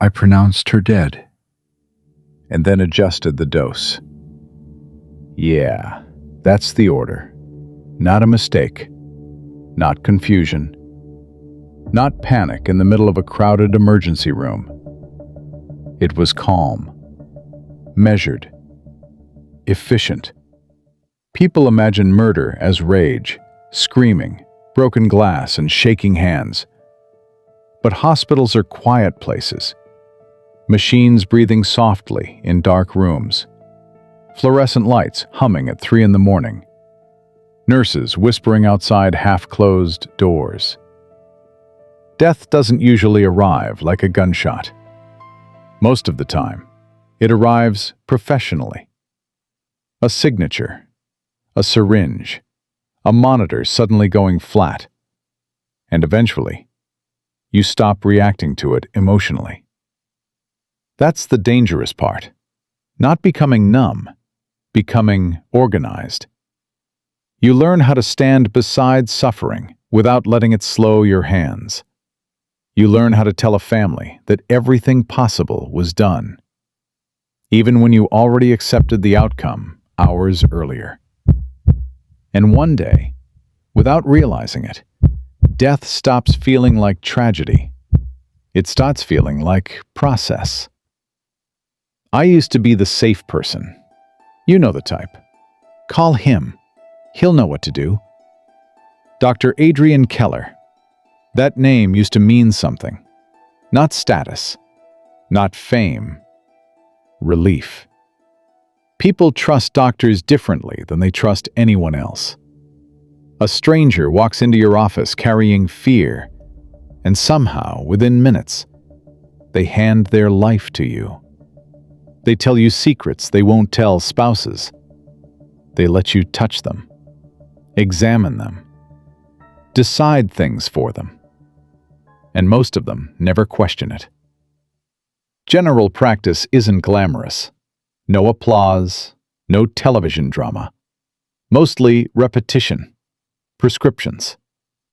I pronounced her dead, and then adjusted the dose. Yeah, that's the order. Not a mistake. Not confusion. Not panic in the middle of a crowded emergency room. It was calm, measured, efficient. People imagine murder as rage, screaming, broken glass, and shaking hands. But hospitals are quiet places. Machines breathing softly in dark rooms. Fluorescent lights humming at 3 in the morning. Nurses whispering outside half-closed doors. Death doesn't usually arrive like a gunshot. Most of the time, it arrives professionally. A signature, a syringe, a monitor suddenly going flat. And eventually, you stop reacting to it emotionally. That's the dangerous part. Not becoming numb, becoming organized. You learn how to stand beside suffering without letting it slow your hands. You learn how to tell a family that everything possible was done, even when you already accepted the outcome hours earlier. And one day, without realizing it, death stops feeling like tragedy. It starts feeling like process. I used to be the safe person. You know the type. Call him. He'll know what to do. Dr. Adrian Keller. That name used to mean something. Not status. Not fame. Relief. People trust doctors differently than they trust anyone else. A stranger walks into your office carrying fear, and somehow, within minutes, they hand their life to you. They tell you secrets they won't tell spouses. They let you touch them, examine them, decide things for them. And most of them never question it. General practice isn't glamorous. No applause, no television drama. Mostly repetition, prescriptions,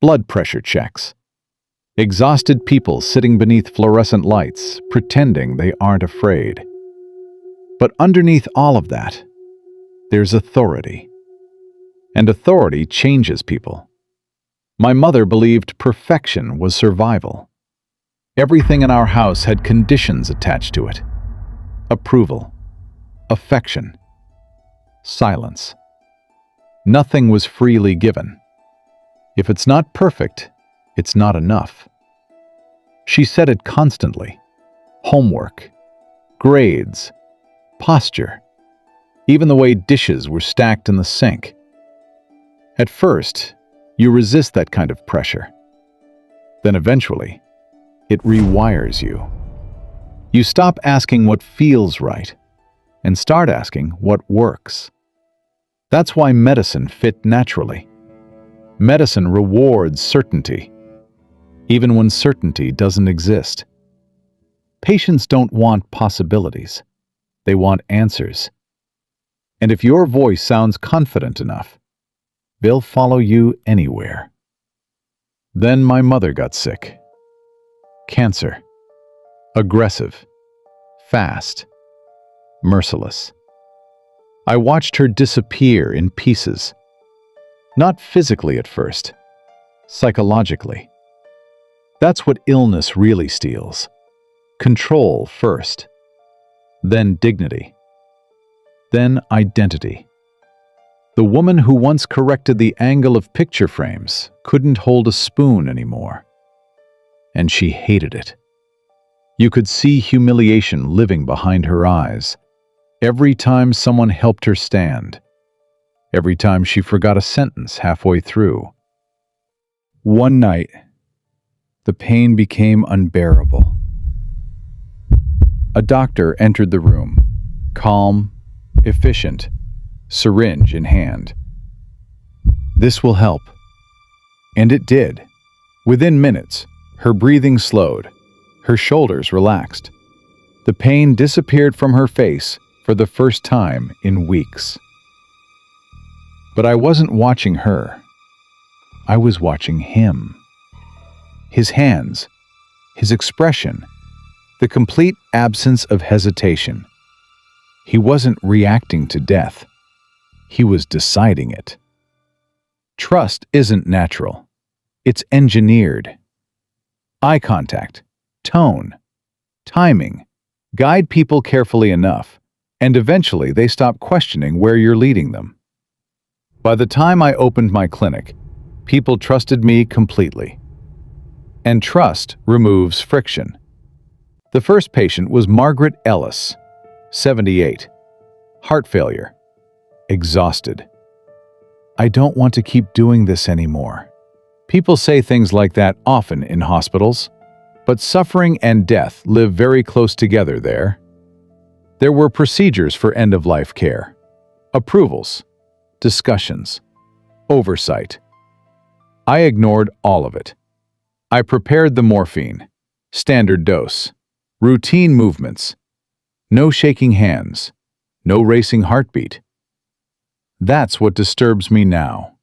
blood pressure checks. Exhausted people sitting beneath fluorescent lights, pretending they aren't afraid. But underneath all of that, there's authority. And authority changes people. My mother believed perfection was survival. Everything in our house had conditions attached to it. Approval, affection, silence. Nothing was freely given. If it's not perfect, it's not enough. She said it constantly. Homework, grades, posture, even the way dishes were stacked in the sink. At first, you resist that kind of pressure. Then eventually, it rewires you. You stop asking what feels right and start asking what works. That's why medicine fit naturally. Medicine rewards certainty, even when certainty doesn't exist. Patients don't want possibilities. They want answers. And if your voice sounds confident enough, they'll follow you anywhere. Then my mother got sick. Cancer. Aggressive. Fast. Merciless. I watched her disappear in pieces. Not physically at first. Psychologically. That's what illness really steals. Control first. Then dignity. Then identity. The woman who once corrected the angle of picture frames couldn't hold a spoon anymore. And she hated it. You could see humiliation living behind her eyes every time someone helped her stand, every time she forgot a sentence halfway through. One night, the pain became unbearable. A doctor entered the room, calm, efficient, syringe in hand. "This will help." And it did. Within minutes, her breathing slowed, her shoulders relaxed. The pain disappeared from her face for the first time in weeks. But I wasn't watching her. I was watching him. His hands, his expression, The complete absence of hesitation. He wasn't reacting to death. He was deciding it. Trust isn't natural. It's engineered. Eye contact, tone, timing. Guide people carefully enough, and eventually they stop questioning where you're leading them. By the time I opened my clinic, people trusted me completely. And trust removes friction. The first patient was Margaret Ellis, 78, heart failure, exhausted. "I don't want to keep doing this anymore." People say things like that often in hospitals, but suffering and death live very close together there. There were procedures for end-of-life care, approvals, discussions, oversight. I ignored all of it. I prepared the morphine, standard dose, routine movements, no shaking hands, no racing heartbeat. That's what disturbs me now.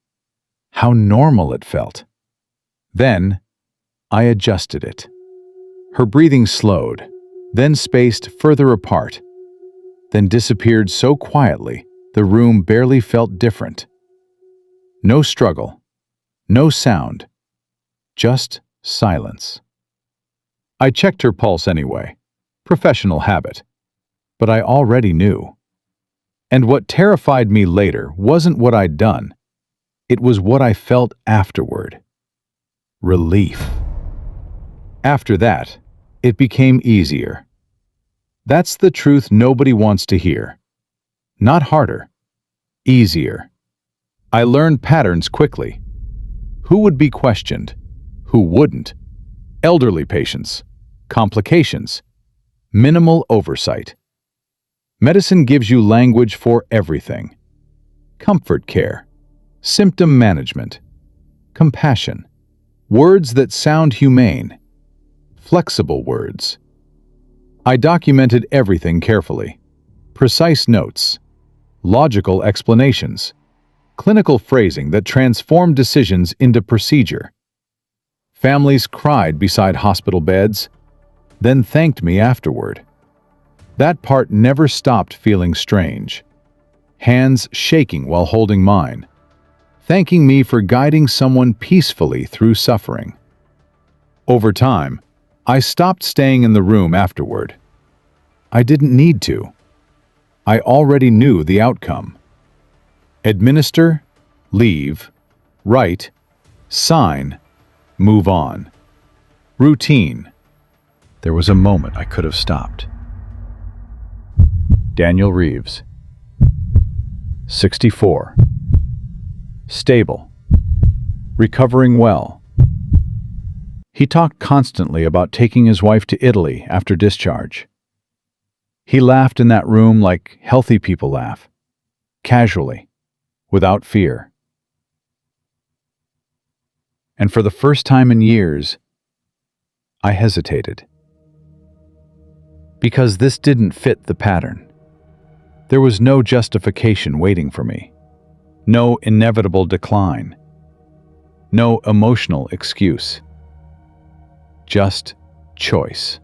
How normal it felt. Then, I adjusted it. Her breathing slowed, then spaced further apart, then disappeared so quietly the room barely felt different. No struggle, no sound, just silence. I checked her pulse anyway, professional habit, but I already knew. And what terrified me later wasn't what I'd done, it was what I felt afterward. Relief. After that, it became easier. That's the truth nobody wants to hear. Not harder, easier. I learned patterns quickly. Who would be questioned? Who wouldn't? Elderly patients, complications, minimal oversight. Medicine gives you language for everything. Comfort care, symptom management, compassion, words that sound humane, flexible words. I documented everything carefully. Precise notes, logical explanations, clinical phrasing that transformed decisions into procedure. Families cried beside hospital beds, then thanked me afterward. That part never stopped feeling strange. Hands shaking while holding mine, thanking me for guiding someone peacefully through suffering. Over time, I stopped staying in the room afterward. I didn't need to. I already knew the outcome. Administer, leave, write, sign, move on. Routine. There was a moment I could have stopped. Daniel Reeves, 64. Stable. Recovering well. He talked constantly about taking his wife to Italy after discharge. He laughed in that room like healthy people laugh, casually, without fear. And for the first time in years, I hesitated. Because this didn't fit the pattern. There was no justification waiting for me, no inevitable decline, no emotional excuse. Just choice.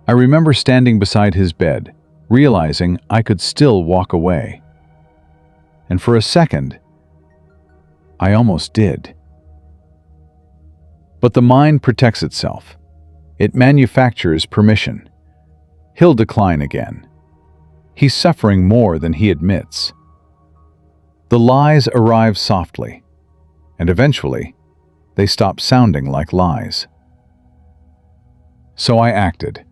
I remember standing beside his bed, realizing I could still walk away. And for a second, I almost did. But the mind protects itself. It manufactures permission. He'll decline again. He's suffering more than he admits. The lies arrive softly, and eventually, they stop sounding like lies. So I acted.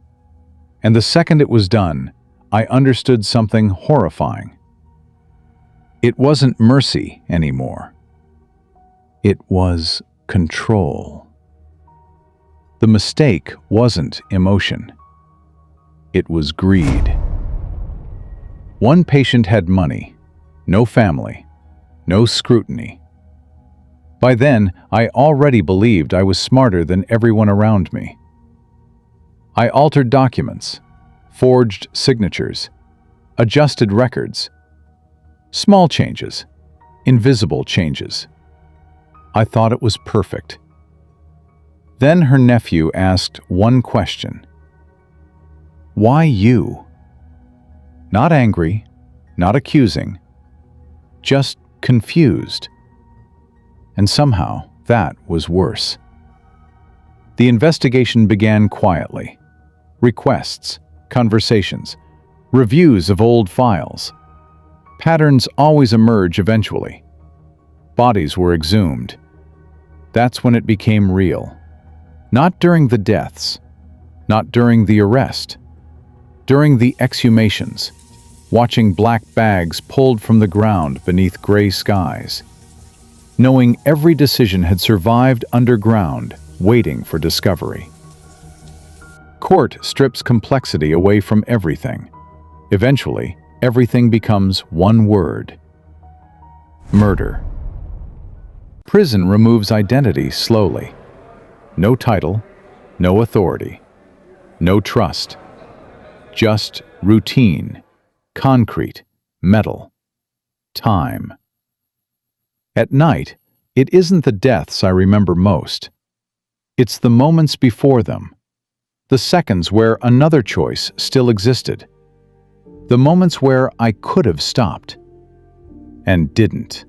And the second it was done, I understood something horrifying. It wasn't mercy anymore. It was control. The mistake wasn't emotion. It was greed. One patient had money, no family, no scrutiny. By then, I already believed I was smarter than everyone around me. I altered documents, forged signatures, adjusted records. Small changes, invisible changes. I thought it was perfect. Then her nephew asked one question. Why you? Not angry, not accusing, just confused. And somehow that was worse. The investigation began quietly. Requests, conversations, reviews of old files. Patterns always emerge eventually. Bodies were exhumed. That's when it became real. Not during the deaths, not during the arrest, during the exhumations, watching black bags pulled from the ground beneath gray skies, knowing every decision had survived underground, waiting for discovery. Court strips complexity away from everything. Eventually, everything becomes one word: murder. Prison removes identity slowly. No title, no authority, no trust. Just routine, concrete, metal, time. At night, it isn't the deaths I remember most. It's the moments before them, the seconds where another choice still existed, the moments where I could have stopped and didn't.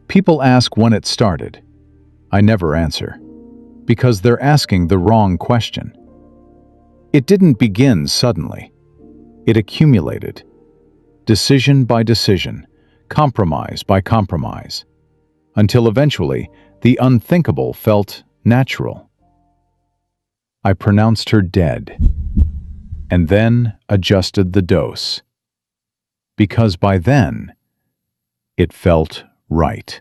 People ask when it started. I never answer, because they're asking the wrong question. It didn't begin suddenly. It accumulated, decision by decision, compromise by compromise, until eventually the unthinkable felt natural. I pronounced her dead, and then adjusted the dose, because by then it felt right.